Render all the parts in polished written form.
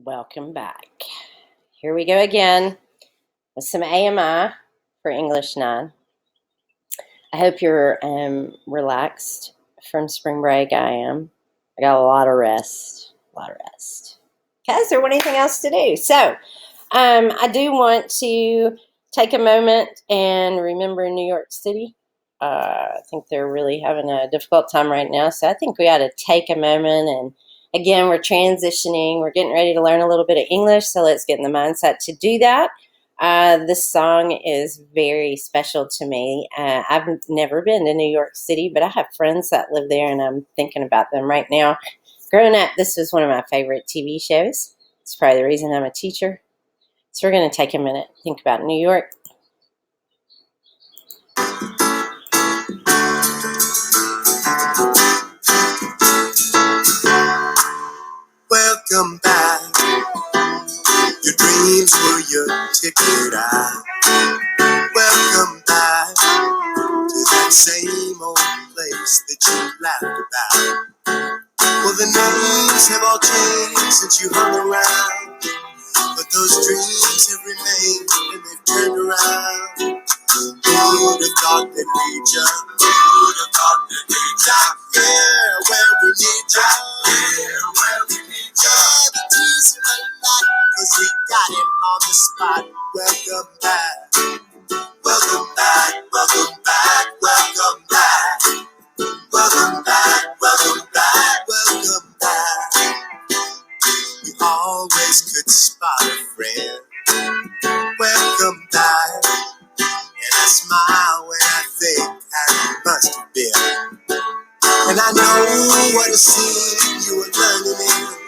Welcome back. Here we go again with some AMI for English 9. I hope you're relaxed from spring break. I am. I got a lot of rest. Because there wasn't anything else to do. So I do want to take a moment and remember New York City. I think they're really having a difficult time right now. So I think we ought to take a moment and again, we're transitioning. We're getting ready to learn a little bit of English, so let's get in the mindset to do that. This song is very special to me. I've never been to New York City, but I have friends that live there, and I'm thinking about them right now. Growing up, this was one of my favorite TV shows. It's probably the reason I'm a teacher. So we're going to take a minute, think about New York. Welcome back. Your dreams were your ticket out. Welcome back to that same old place that you laughed about. Well, the names have all changed since you hung around, but those dreams have remained and they've turned around. Who would have thought that we'd jump? Who would have thought that we'd jump? Yeah, where we need you. Yeah, where we need you. Yeah, the tease in my life, 'cause we got him on the spot. Welcome back. Welcome back. Welcome back. Welcome back. Welcome back. Welcome back. Welcome back. We always could spot a friend. Welcome back. And I smile when I think how you must have been. And I know what a scene you were learning in.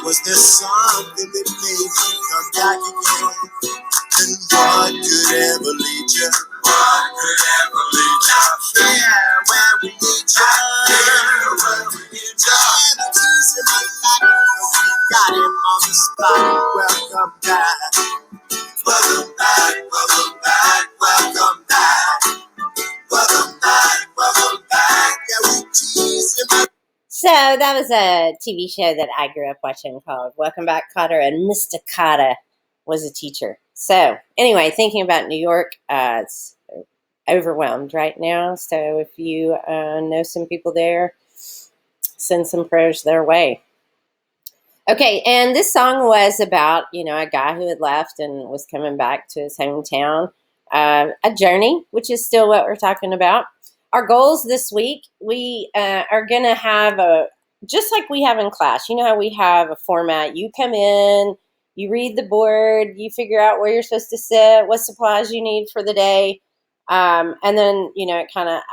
Was there something that made you come back again? And what could ever lead you? What could ever lead you? Yeah, where we need you. Yeah, where we need you. Yeah, the keys in my life, 'cause we got him on the spot. Welcome back. Welcome back. Welcome back. Welcome back. Welcome back. Welcome back. Yeah, we tease him. So that was a TV show that I grew up watching called Welcome Back, Kotter, and Mr. Kotter was a teacher. So anyway, thinking about New York, it's overwhelmed right now. So if you know some people there, send some prayers their way. Okay, and this song was about, a guy who had left and was coming back to his hometown. A journey, which is still what we're talking about. Our goals this week, we are going to have just like we have in class. You know how we have a format. You come in, you read the board, you figure out where you're supposed to sit, what supplies you need for the day. And then,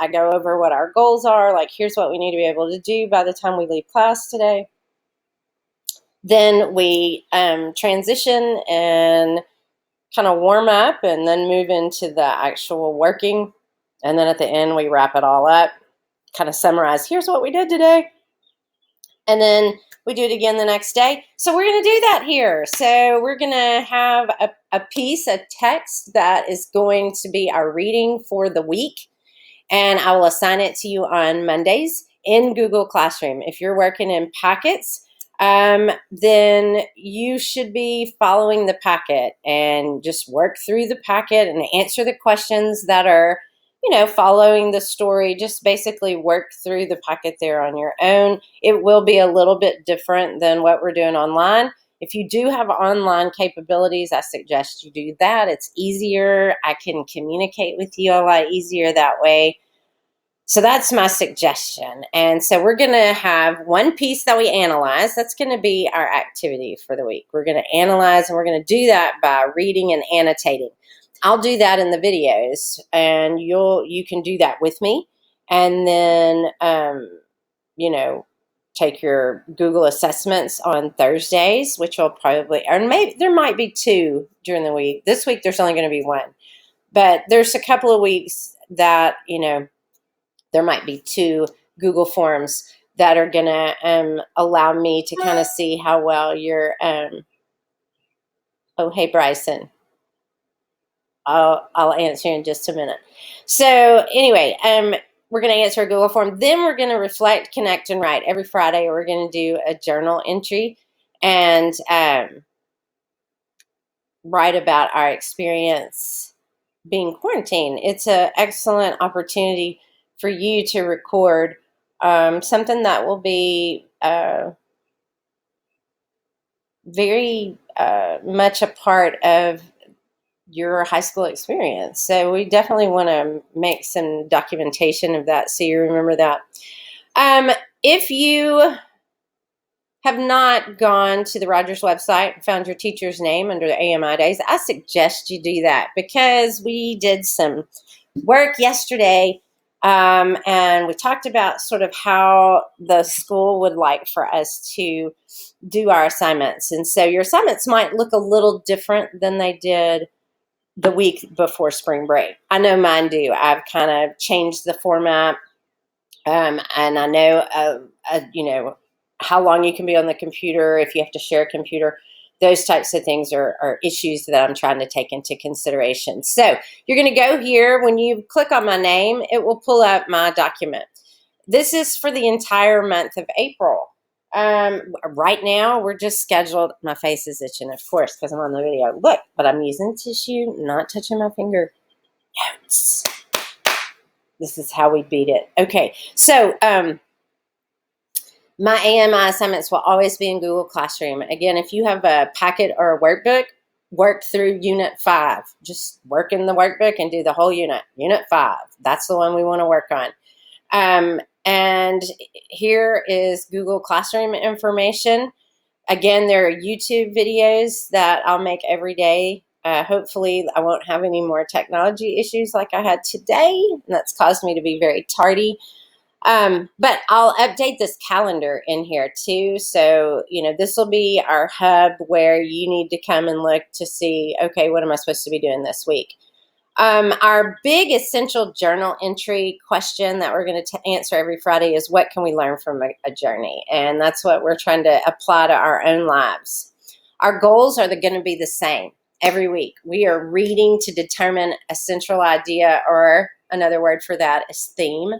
I go over what our goals are. Like, here's what we need to be able to do by the time we leave class today. Then we transition and kind of warm up and then move into the actual working. And then at the end, we wrap it all up, kind of summarize, here's what we did today. And then we do it again the next day. So we're going to do that here. So we're going to have a piece of text that is going to be our reading for the week. And I will assign it to you on Mondays in Google Classroom. If you're working in packets, then you should be following the packet and just work through the packet and answer the questions that are, following the story. Just basically work through the packet there on your own. It will be a little bit different than what we're doing online. If you do have online capabilities, I suggest you do that. It's easier. I can communicate with you a lot easier that way. So that's my suggestion. And so we're going to have one piece that we analyze. That's going to be our activity for the week. We're going to analyze, and we're going to do that by reading and annotating. I'll do that in the videos, and you can do that with me. And then, take your Google assessments on Thursdays, which will probably, or maybe there might be 2 during the week. This week, there's only going to be 1. But there's a couple of weeks that, there might be 2 Google Forms that are going to allow me to kind of see how well you're, oh, hey, Bryson. I'll answer in just a minute. So anyway, we're going to answer a Google form. Then we're going to reflect, connect, and write. Every Friday, we're going to do a journal entry. and write about our experience being quarantined. It's an excellent opportunity for you to record something that will be very much a part of your high school experience. So we definitely want to make some documentation of that so you remember that. If you have not gone to the Rogers website and found your teacher's name under the AMI days, I suggest you do that because we did some work yesterday and we talked about sort of how the school would like for us to do our assignments. And so your assignments might look a little different than they did the week before spring break. I know mine do. I've kind of changed the format, and I know, how long you can be on the computer, if you have to share a computer. Those types of things are issues that I'm trying to take into consideration. So you're going to go here. When you click on my name, it will pull up my document. This is for the entire month of April. Right now, we're just scheduled. My face is itching, of course, because I'm on the video. Look, but I'm using tissue, not touching my finger. Notes. This is how we beat it. Okay, so my AMI assignments will always be in Google Classroom. Again, if you have a packet or a workbook, work through Unit 5. Just work in the workbook and do the whole unit. Unit 5. That's the one we want to work on. And here is Google Classroom information. Again, there are YouTube videos that I'll make every day. Hopefully, I won't have any more technology issues like I had today. And that's caused me to be very tardy. But I'll update this calendar in here too. So, this will be our hub where you need to come and look to see, okay, what am I supposed to be doing this week? Our big essential journal entry question that we're going to answer every Friday is what can we learn from a journey? And that's what we're trying to apply to our own lives. Our goals are going to be the same every week. We are reading to determine a central idea, or another word for that is theme.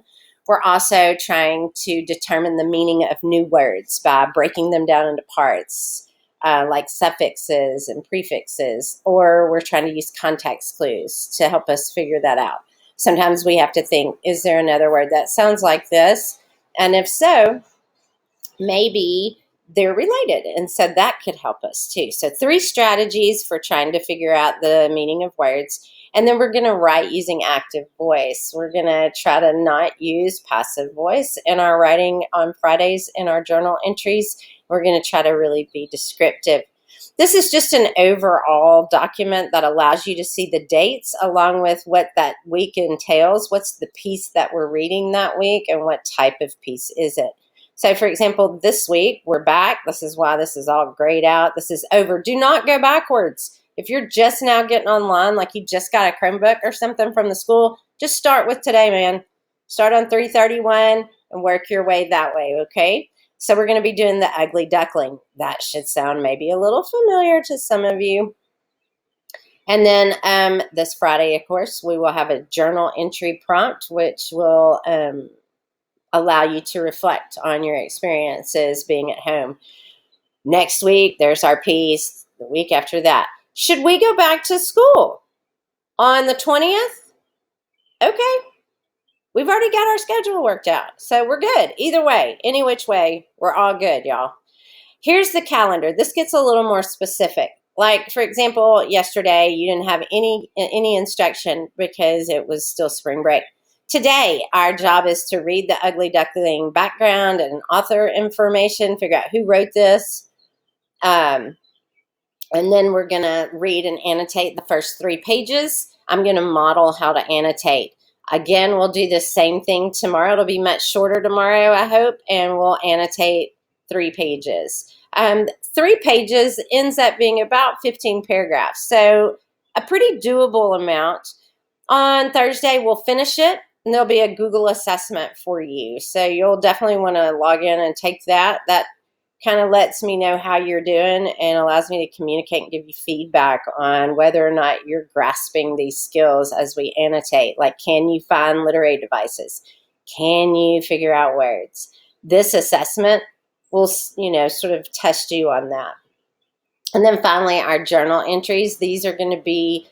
We're also trying to determine the meaning of new words by breaking them down into parts. Like suffixes and prefixes, or we're trying to use context clues to help us figure that out. Sometimes we have to think, is there another word that sounds like this? And if so, maybe they're related. And so that could help us too. So 3 strategies for trying to figure out the meaning of words. And then we're going to write using active voice. We're going to try to not use passive voice in our writing on Fridays in our journal entries. We're going to try to really be descriptive. This is just an overall document that allows you to see the dates along with what that week entails. What's the piece that we're reading that week and what type of piece is it? So, for example, this week we're back. This is why this is all grayed out. This is over. Do not go backwards. If you're just now getting online, like you just got a Chromebook or something from the school, just start with today, man. Start on 331 and work your way that way, okay? So we're going to be doing the ugly duckling. That should sound maybe a little familiar to some of you. And then this Friday, of course, we will have a journal entry prompt, which will allow you to reflect on your experiences being at home. Next week, there's our piece. The week after that. Should we go back to school on the 20th? Okay. We've already got our schedule worked out, so we're good. Either way, any which way, we're all good, y'all. Here's the calendar. This gets a little more specific. Like, for example, yesterday, you didn't have any instruction because it was still spring break. Today, our job is to read the Ugly Duckling background and author information, figure out who wrote this, and then we're going to read and annotate the first 3 pages. I'm going to model how to annotate. Again, we'll do the same thing tomorrow. It'll be much shorter tomorrow, I hope, and we'll annotate 3 pages. 3 pages ends up being about 15 paragraphs, so a pretty doable amount. On Thursday, we'll finish it, and there'll be a Google assessment for you. So you'll definitely want to log in and take that. That kind of lets me know how you're doing and allows me to communicate and give you feedback on whether or not you're grasping these skills as we annotate. Like, can you find literary devices? Can you figure out words? This assessment we'll, sort of test you on that. And then finally, our journal entries. These are going to be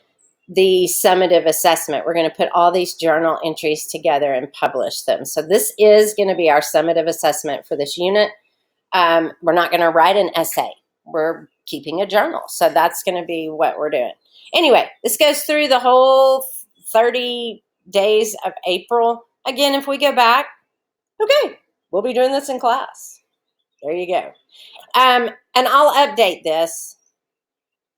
the summative assessment. We're going to put all these journal entries together and publish them. So this is going to be our summative assessment for this unit. We're not going to write an essay. We're keeping a journal. So that's going to be what we're doing. Anyway, this goes through the whole 30 days of April. Again, if we go back, okay, we'll be doing this in class. There you go. And I'll update this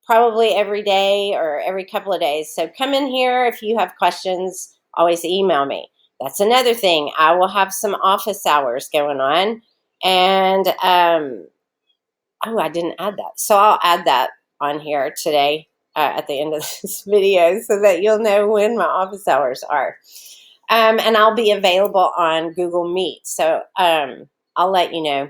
probably every day or every couple of days. So come in here if you have questions, always email me. That's another thing. I will have some office hours going on. And, I didn't add that. So I'll add that on here today at the end of this video so that you'll know when my office hours are. And I'll be available on Google Meet. So I'll let you know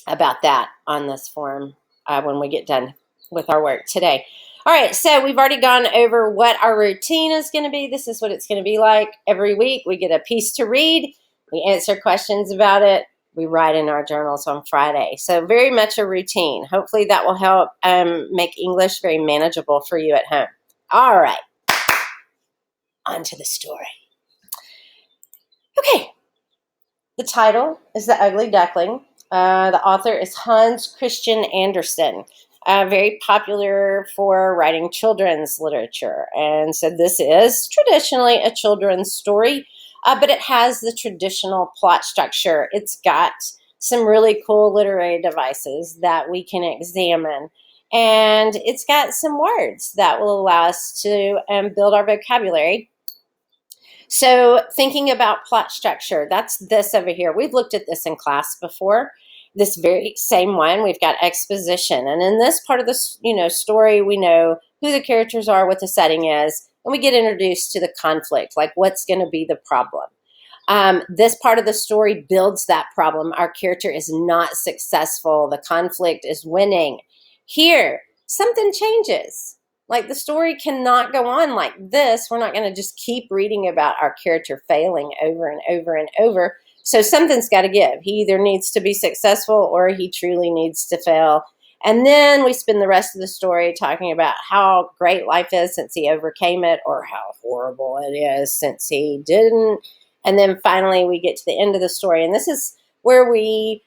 about that on this form when we get done with our work today. All right, so we've already gone over what our routine is going to be. This is what it's going to be like every week. We get a piece to read. We answer questions about it. We write in our journals on Friday. So very much a routine. Hopefully that will help make English very manageable for you at home. All right, on to the story. Okay, the title is The Ugly Duckling. The author is Hans Christian Andersen. Very popular for writing children's literature. And so this is traditionally a children's story, but it has the traditional plot structure. It's got some really cool literary devices that we can examine. And it's got some words that will allow us to build our vocabulary. So thinking about plot structure, that's this over here. We've looked at this in class before. This very same one, we've got exposition. And in this part of the story, we know who the characters are, what the setting is, and we get introduced to the conflict, like what's going to be the problem. This part of the story builds that problem. Our character is not successful. The conflict is winning. Here, something changes. Like the story cannot go on like this. We're not going to just keep reading about our character failing over and over and over. So something's got to give. He either needs to be successful or he truly needs to fail. And then we spend the rest of the story talking about how great life is since he overcame it, or how horrible it is since he didn't. And then finally we get to the end of the story. And this is where we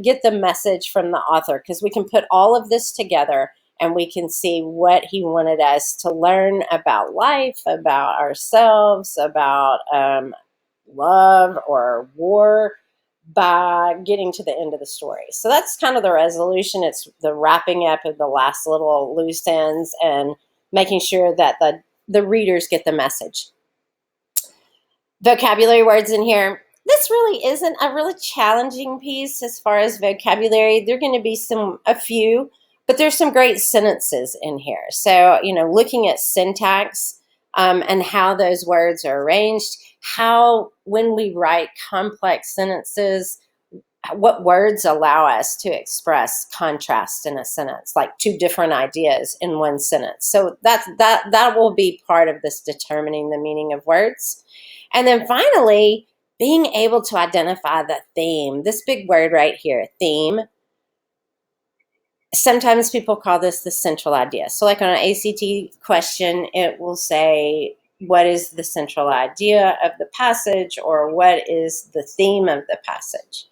get the message from the author, because we can put all of this together and we can see what he wanted us to learn about life, about ourselves, about love or war by getting to the end of the story. So that's kind of the resolution. It's the wrapping up of the last little loose ends and making sure that the readers get the message. Vocabulary words in here. This really isn't a really challenging piece as far as vocabulary. There are going to be a few, but there's some great sentences in here. So, looking at syntax and how those words are arranged, how when we write complex sentences, what words allow us to express contrast in a sentence, like two different ideas in one sentence. So that will be part of this determining the meaning of words. And then finally, being able to identify the theme, this big word right here, theme. Sometimes people call this the central idea. So like on an ACT question, it will say, what is the central idea of the passage, or what is the theme of the passage?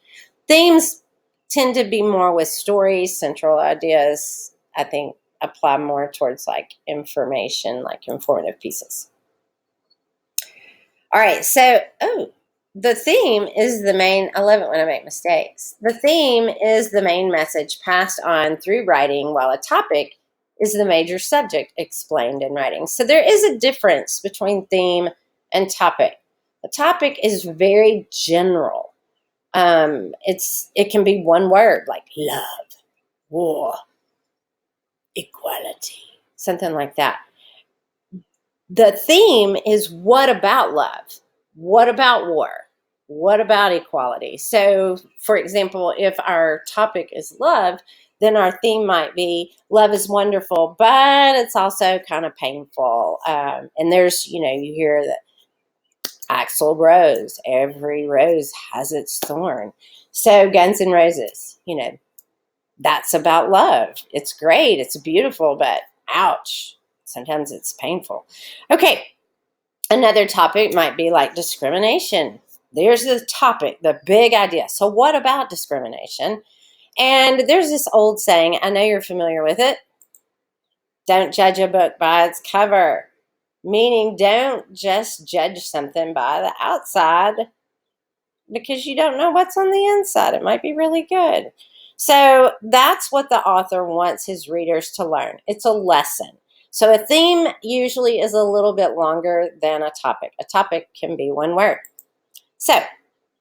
Themes tend to be more with stories. Central ideas, I think, apply more towards like information, like informative pieces. All right, so, the theme is the main, I love it when I make mistakes. The theme is the main message passed on through writing, while a topic is the major subject explained in writing. So there is a difference between theme and topic. The topic is very general. It can be one word, like love, war, equality, something like that. The theme is, what about love? What about war? What about equality? So, for example, if our topic is love, then our theme might be, love is wonderful, but it's also kind of painful. And there's, you hear that Axl Rose, every rose has its thorn. So Guns N' Roses, that's about love. It's great. It's beautiful, but ouch. Sometimes it's painful. Okay. Another topic might be like discrimination. There's the topic, the big idea. So what about discrimination? And there's this old saying, I know you're familiar with it. Don't judge a book by its cover. Meaning don't just judge something by the outside because you don't know what's on the inside. It might be really good. So that's what the author wants his readers to learn. It's a lesson. So a theme usually is a little bit longer than a topic. A topic can be one word. So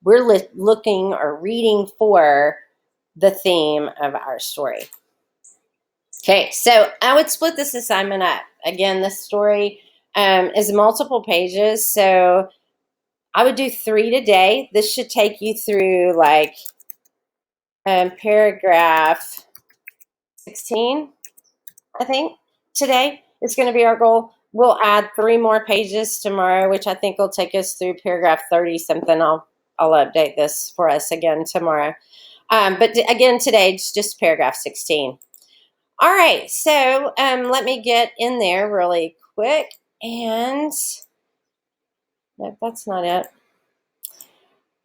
we're looking or reading for the theme of our story. Okay, so I would split this assignment up. Again, this story is multiple pages, so I would do 3 today. This should take you through like paragraph 16, I think, today is going to be our goal. We'll add 3 more pages tomorrow, which I think will take us through paragraph 30 something. I'll update this for us again tomorrow. But again, today, it's just paragraph 16. All right, so let me get in there really quick. And no, that's not it.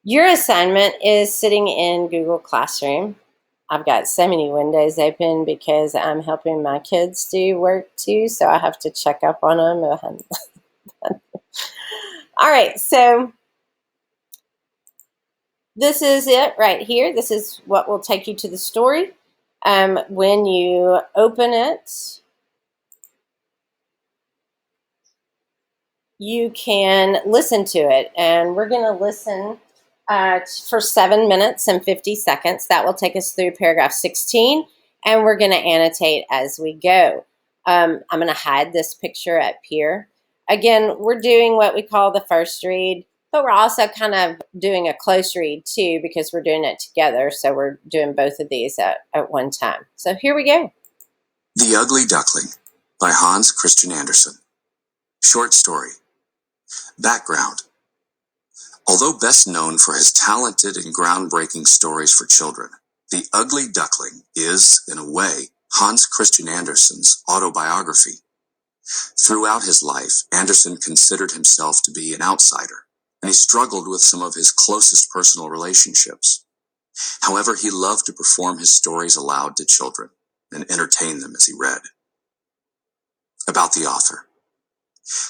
Your assignment is sitting in Google Classroom. I've got so many windows open because I'm helping my kids do work too, so I have to check up on them. All right, so this is it right here. This is what will take you to the story. When you open it, you can listen to it, and we're going to listen for 7 minutes and 50 seconds. That will take us through paragraph 16, and we're going to annotate as we go. I'm going to hide this picture up here. Again, we're doing what we call the first read, but we're also kind of doing a close read too because we're doing it together. So we're doing both of these at one time. So here we go. The Ugly Duckling by Hans Christian Andersen. Short story. Background. Although best known for his talented and groundbreaking stories for children, The Ugly Duckling is, in a way, Hans Christian Andersen's autobiography. Throughout his life, Andersen considered himself to be an outsider, and he struggled with some of his closest personal relationships. However, he loved to perform his stories aloud to children and entertain them as he read. About the author.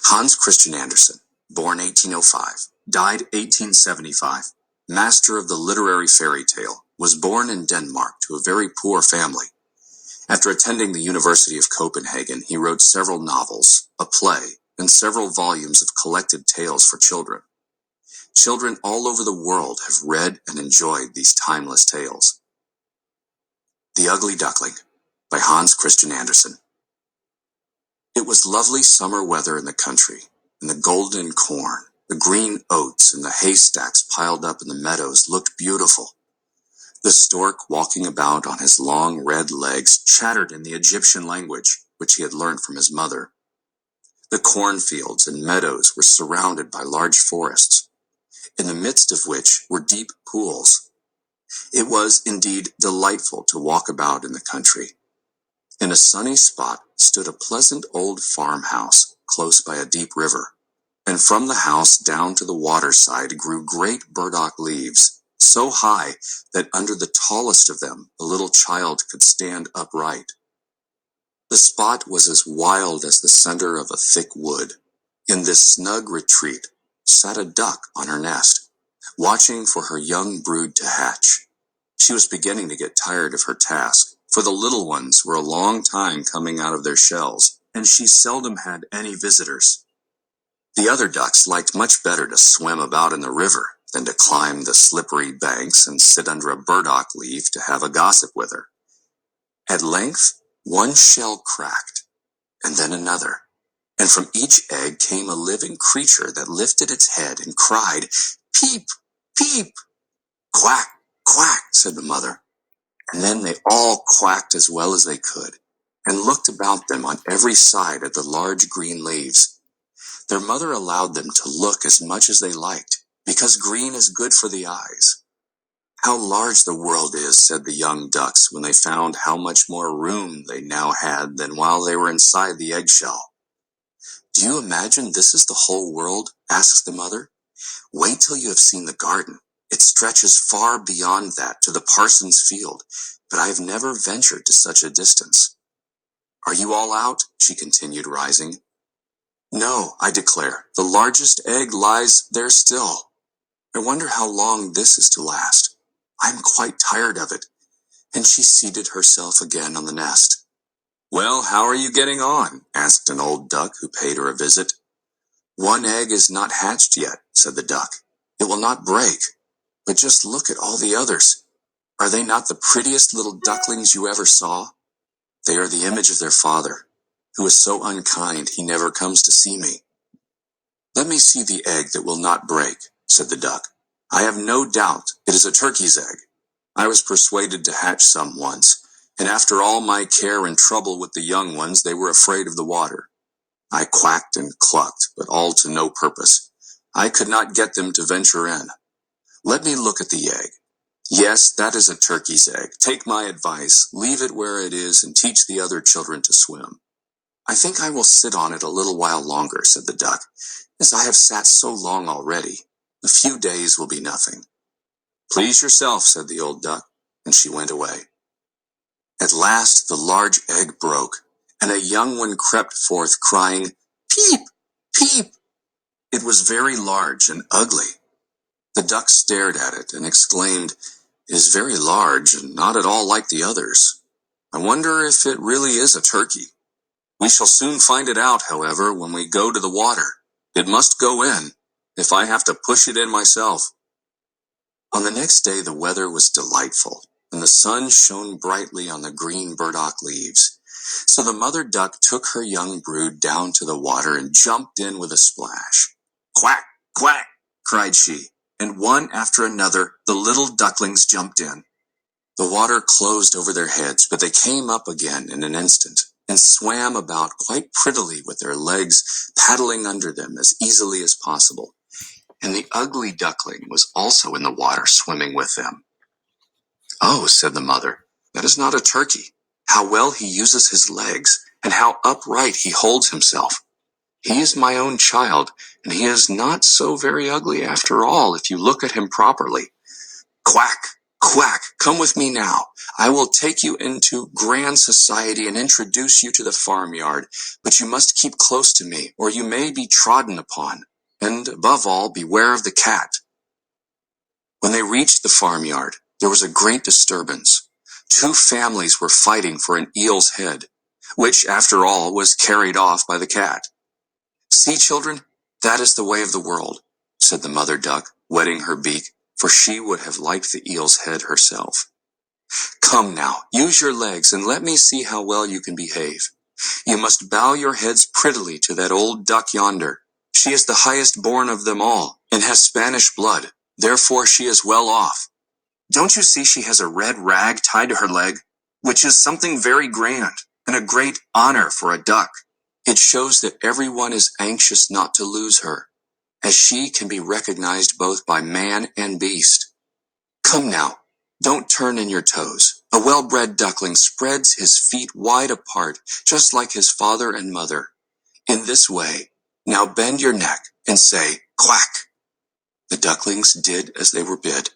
Hans Christian Andersen, born 1805, died 1875, master of the literary fairy tale, was born in Denmark to a very poor family. After attending the University of Copenhagen, he wrote several novels, a play, and several volumes of collected tales for children. Children all over the world have read and enjoyed these timeless tales. The Ugly Duckling by Hans Christian Andersen. It was lovely summer weather in the country, and the golden corn, the green oats, and the haystacks piled up in the meadows looked beautiful. The stork, walking about on his long red legs, chattered in the Egyptian language, which he had learned from his mother. The cornfields and meadows were surrounded by large forests, in the midst of which were deep pools. It was indeed delightful to walk about in the country. In a sunny spot stood a pleasant old farmhouse close by a deep river, and from the house down to the waterside grew great burdock leaves, so high that under the tallest of them a little child could stand upright. The spot was as wild as the center of a thick wood. In this snug retreat sat a duck on her nest, watching for her young brood to hatch. She was beginning to get tired of her task, for the little ones were a long time coming out of their shells, and she seldom had any visitors. The other ducks liked much better to swim about in the river than to climb the slippery banks and sit under a burdock leaf to have a gossip with her. At length, one shell cracked, and then another, and from each egg came a living creature that lifted its head and cried, "Peep, peep!" "Quack, quack," said the mother, and then they all quacked as well as they could, and looked about them on every side at the large green leaves. Their mother allowed them to look as much as they liked, because green is good for the eyes. "How large the world is," said the young ducks when they found how much more room they now had than while they were inside the eggshell. "Do you imagine this is the whole world?" asks the mother. "Wait till you have seen the garden. It stretches far beyond that to the parson's field, but I have never ventured to such a distance. Are you all out?" she continued, rising. "No," I declare, "the largest egg lies there still. I wonder how long this is to last. I'm quite tired of it." And she seated herself again on the nest. "Well, how are you getting on?" asked an old duck who paid her a visit. "One egg is not hatched yet," said the duck. "It will not break. But just look at all the others. Are they not the prettiest little ducklings you ever saw? They are the image of their father, who is so unkind he never comes to see me." "Let me see the egg that will not break," said the duck. "I have no doubt it is a turkey's egg. I was persuaded to hatch some once, and after all my care and trouble with the young ones, they were afraid of the water. I quacked and clucked, but all to no purpose. I could not get them to venture in. Let me look at the egg. Yes, that is a turkey's egg. Take my advice, leave it where it is, and teach the other children to swim." "I think I will sit on it a little while longer," said the duck, "as I have sat so long already. A few days will be nothing." "Please yourself," said the old duck, and she went away. At last the large egg broke, and a young one crept forth, crying, "Peep! Peep!" It was very large and ugly. The duck stared at it and exclaimed, "It is very large and not at all like the others. I wonder if it really is a turkey. We shall soon find it out, however, when we go to the water. It must go in, if I have to push it in myself." On the next day the weather was delightful, and the sun shone brightly on the green burdock leaves. So the mother duck took her young brood down to the water and jumped in with a splash. "Quack, quack!" cried she, and one after another the little ducklings jumped in. The water closed over their heads, but they came up again in an instant, and swam about quite prettily with their legs paddling under them as easily as possible. And the ugly duckling was also in the water swimming with them. "Oh," said the mother, "that is not a turkey. How well he uses his legs, and how upright he holds himself. He is my own child, and he is not so very ugly after all if you look at him properly. Quack, quack, come with me now. I will take you into grand society and introduce you to the farmyard, but you must keep close to me, or you may be trodden upon. And, above all, beware of the cat." When they reached the farmyard, there was a great disturbance. 2 families were fighting for an eel's head, which, after all, was carried off by the cat. "See, children, that is the way of the world," said the mother duck, wetting her beak, for she would have liked the eel's head herself. "Come now, use your legs, and let me see how well you can behave. You must bow your heads prettily to that old duck yonder. She is the highest born of them all, and has Spanish blood. Therefore she is well off. Don't you see she has a red rag tied to her leg, which is something very grand, and a great honor for a duck. It shows that everyone is anxious not to lose her, as she can be recognized both by man and beast. Come now, don't turn in your toes. A well-bred duckling spreads his feet wide apart, just like his father and mother. In this way, now bend your neck and say, 'Quack.'" The ducklings did as they were bid,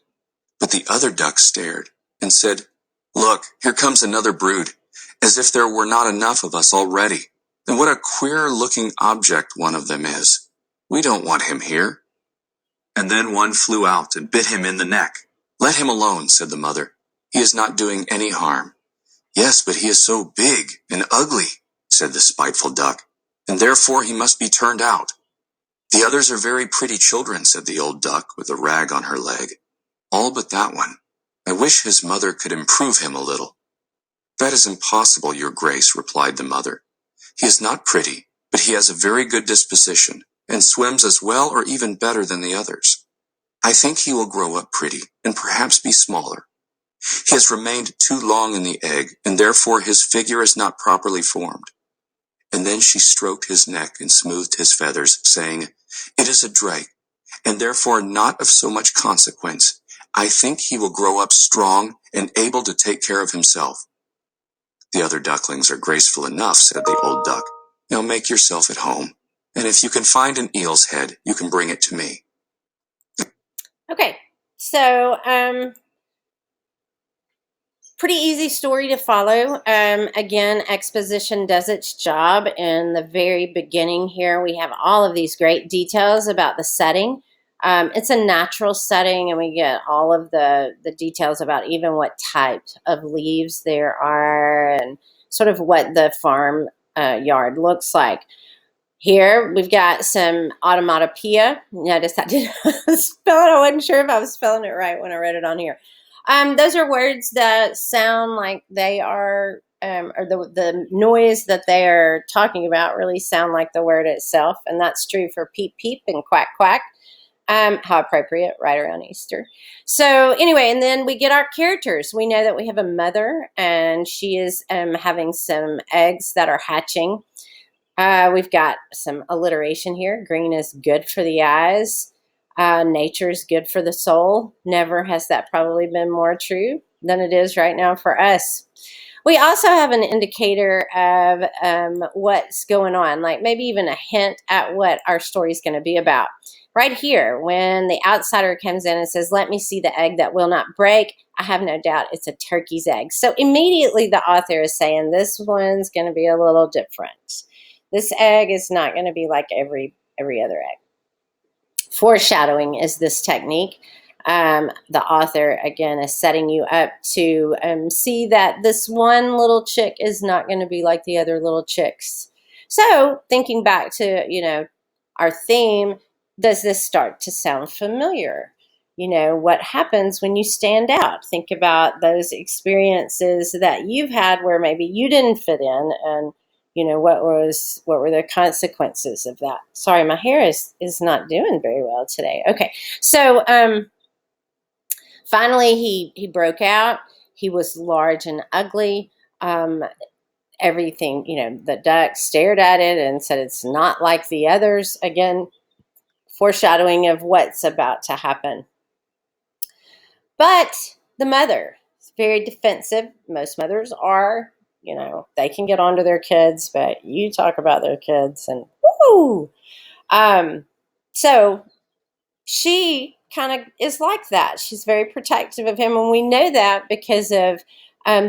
but the other ducks stared and said, "Look, here comes another brood, as if there were not enough of us already. And what a queer-looking object one of them is. We don't want him here." And then one flew out and bit him in the neck. "Let him alone," said the mother. "He is not doing any harm." "Yes, but he is so big and ugly," said the spiteful duck, "and therefore he must be turned out." "The others are very pretty children," said the old duck with a rag on her leg. "All but that one. I wish his mother could improve him a little." "That is impossible, your grace," replied the mother. "He is not pretty, but he has a very good disposition, and swims as well or even better than the others. I think he will grow up pretty, and perhaps be smaller. He has remained too long in the egg, and therefore his figure is not properly formed." And then she stroked his neck and smoothed his feathers, saying, "It is a drake, and therefore not of so much consequence, I think he will grow up strong and able to take care of himself. The other ducklings are graceful enough, said the old duck. Now make yourself at home, and if you can find an eel's head, you can bring it to me. Okay, so pretty easy story to follow. Again, exposition does its job. In the very beginning here, we have all of these great details about the setting. It's a natural setting, and we get all of the details about even what type of leaves there are and sort of what the farm yard looks like. Here we've got some automatopoeia. Notice I didn't spell it. I wasn't sure if I was spelling it right when I wrote it on here. Those are words that sound like they are, or the noise that they are talking about really sound like the word itself. And that's true for peep, peep and quack, quack. How appropriate, right around Easter. So anyway, and then we get our characters. We know that we have a mother, and she is having some eggs that are hatching. We've got some alliteration here. Green is good for the eyes. Nature is good for the soul. Never has that probably been more true than it is right now for us. We also have an indicator of what's going on, like maybe even a hint at what our story is going to be about. Right here, when the outsider comes in and says, let me see the egg that will not break, I have no doubt it's a turkey's egg. So immediately the author is saying this one's going to be a little different. This egg is not going to be like every other egg. Foreshadowing is this technique. The author, again, is setting you up to see that this one little chick is not going to be like the other little chicks. So thinking back to, our theme, does this start to sound familiar? What happens when you stand out? Think about those experiences that you've had where maybe you didn't fit in, and what were the consequences of that? Sorry, my hair is not doing very well today. Okay, so finally he broke out. He was large and ugly. Everything, the duck stared at it and said it's not like the others. Again, foreshadowing of what's about to happen. But the mother is very defensive. Most mothers are. They can get onto their kids, but you talk about their kids and woo! So she kind of is like that. She's very protective of him, and we know that because of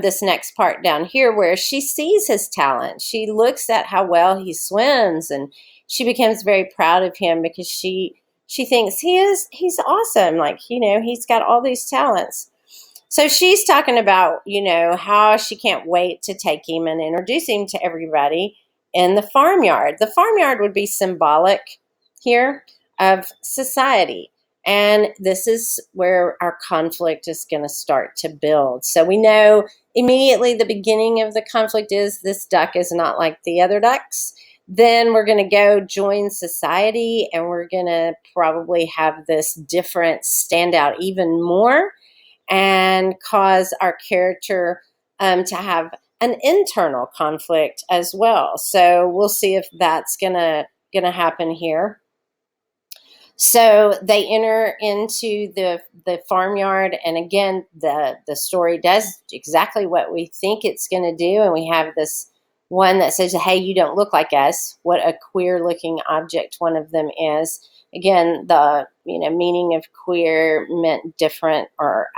this next part down here where she sees his talent. She looks at how well he swims, and she becomes very proud of him because she thinks he's awesome. Like, he's got all these talents. So she's talking about, how she can't wait to take him and introduce him to everybody in the farmyard. The farmyard would be symbolic here of society. And this is where our conflict is going to start to build. So we know immediately the beginning of the conflict is this duck is not like the other ducks. Then we're going to go join society, and we're going to probably have this difference stand out even more and cause our character to have an internal conflict as well. So we'll see if that's gonna happen here. So they enter into the farmyard, and again, the story does exactly what we think it's going to do. And we have this one that says, "Hey, you don't look like us." What a queer-looking object one of them is. Again, the meaning of queer meant different or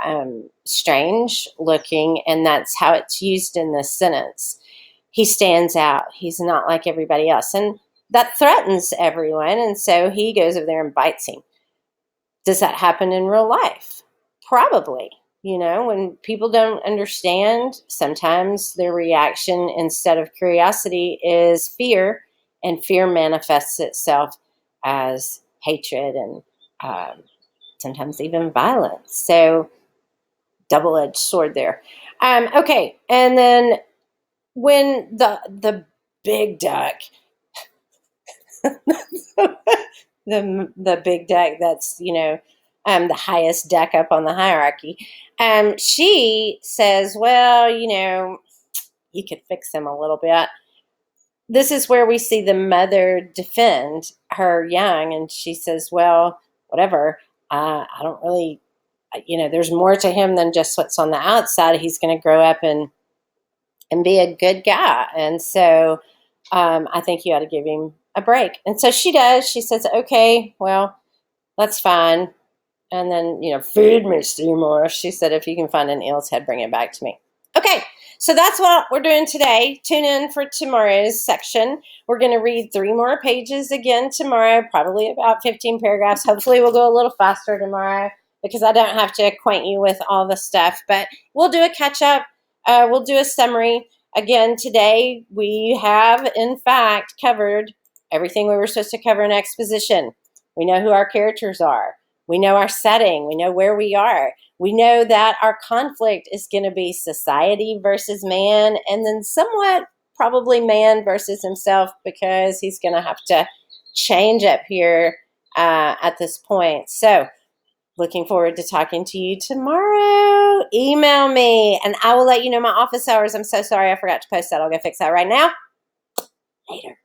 strange looking, and that's how it's used in this sentence. He stands out. He's not like everybody else, and that threatens everyone. And so he goes over there and bites him. Does that happen in real life? Probably. When people don't understand, sometimes their reaction instead of curiosity is fear, and fear manifests itself as hatred and sometimes even violence. So double-edged sword there. Okay, and then when the big duck, the big duck that's the highest deck up on the hierarchy, she says, well, you could fix him a little bit. This is where we see the mother defend her young, and she says, well, whatever, I don't really there's more to him than just what's on the outside. He's going to grow up and be a good guy. And so I think you ought to give him a break. And so she does. She says, okay, well, that's fine. And then, feed me, Seymour. She said, if you can find an eel's head, bring it back to me. Okay, so that's what we're doing today. Tune in for tomorrow's section. We're going to read 3 more pages again tomorrow, probably about 15 paragraphs. Hopefully we'll go a little faster tomorrow because I don't have to acquaint you with all the stuff. But we'll do a catch-up. We'll do a summary. Again, today we have, in fact, covered everything we were supposed to cover in exposition. We know who our characters are. We know our setting. We know where we are. We know that our conflict is going to be society versus man, and then somewhat probably man versus himself, because he's going to have to change up here at this point. So looking forward to talking to you tomorrow. Email me, and I will let you know my office hours. I'm so sorry I forgot to post that. I'll go fix that right now. Later.